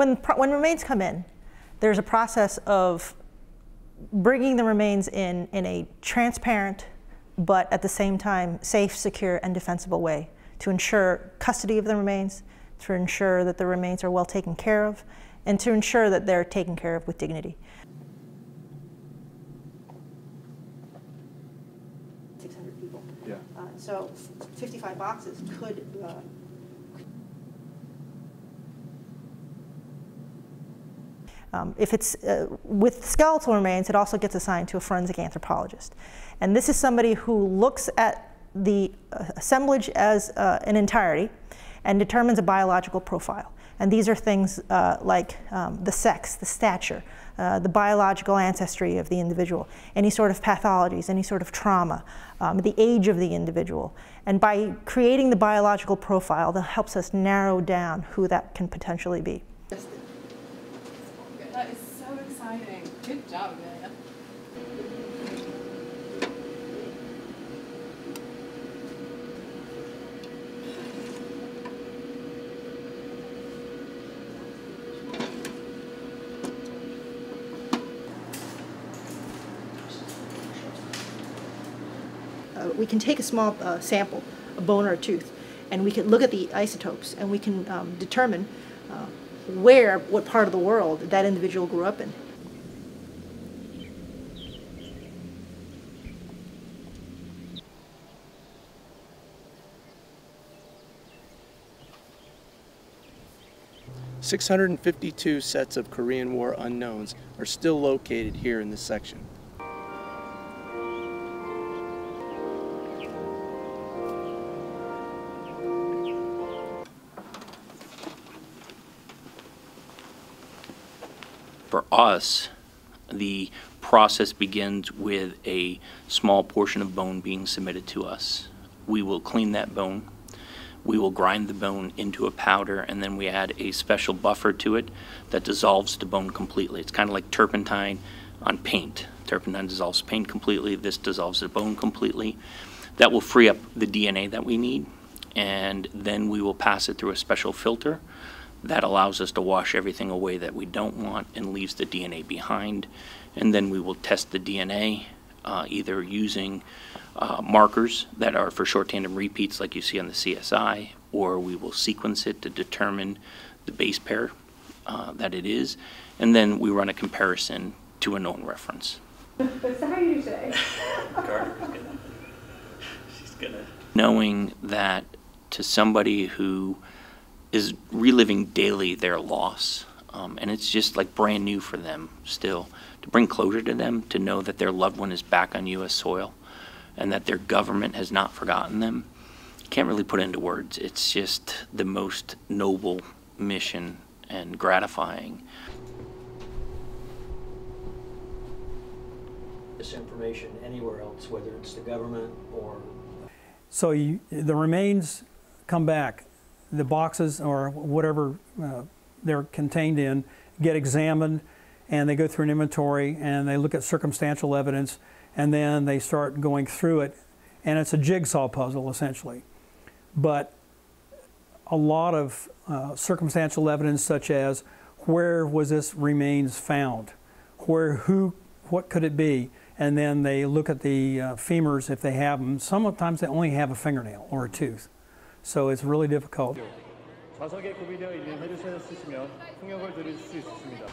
When remains come in, there's a process of bringing the remains in a transparent, but at the same time safe, secure, and defensible way to ensure custody of the remains, to ensure that the remains are well taken care of, and to ensure that they're taken care of with dignity. 600 people. Yeah. So 55 boxes could if it's with skeletal remains, it also gets assigned to a forensic anthropologist. And this is somebody who looks at the assemblage as an entirety and determines a biological profile. And these are things like the sex, the stature, the biological ancestry of the individual, any sort of pathologies, any sort of trauma, the age of the individual. And by creating the biological profile, that helps us narrow down who that can potentially be. That is so exciting. Good job, man. We can take a small sample, a bone or a tooth, and we can look at the isotopes, and we can determine what part of the world that individual grew up in. "652 sets of Korean War unknowns are still located here in this section. For us, the process begins with a small portion of bone being submitted to us. We will clean that bone. We will grind the bone into a powder, and then we add a special buffer to it that dissolves the bone completely. It's kind of like turpentine on paint. Turpentine dissolves paint completely. This dissolves the bone completely. That will free up the DNA that we need, and then we will pass it through a special filter that allows us to wash everything away that we don't want and leaves the DNA behind. And then we will test the DNA either using markers that are for short tandem repeats like you see on the CSI, or we will sequence it to determine the base pair that it is, and then we run a comparison to a known reference. So how are you today? She's gonna. Knowing that to somebody who is reliving daily their loss, and it's just like brand new for them still, to bring closure to them, to know that their loved one is back on U.S. soil and that their government has not forgotten them. Can't really put it into words. It's just the most noble mission and gratifying. This information anywhere else, whether it's the government or... So the remains come back, the boxes or whatever they're contained in get examined, and they go through an inventory and they look at circumstantial evidence, and then they start going through it, and it's a jigsaw puzzle essentially. But a lot of circumstantial evidence, such as where was this remains found, what could it be, and then they look at the femurs if they have them. Sometimes they only have a fingernail or a tooth, so it's really difficult. 좌석에 구비되어 있는 헤드셋을 쓰시면 통역을 들을 수 있습니다.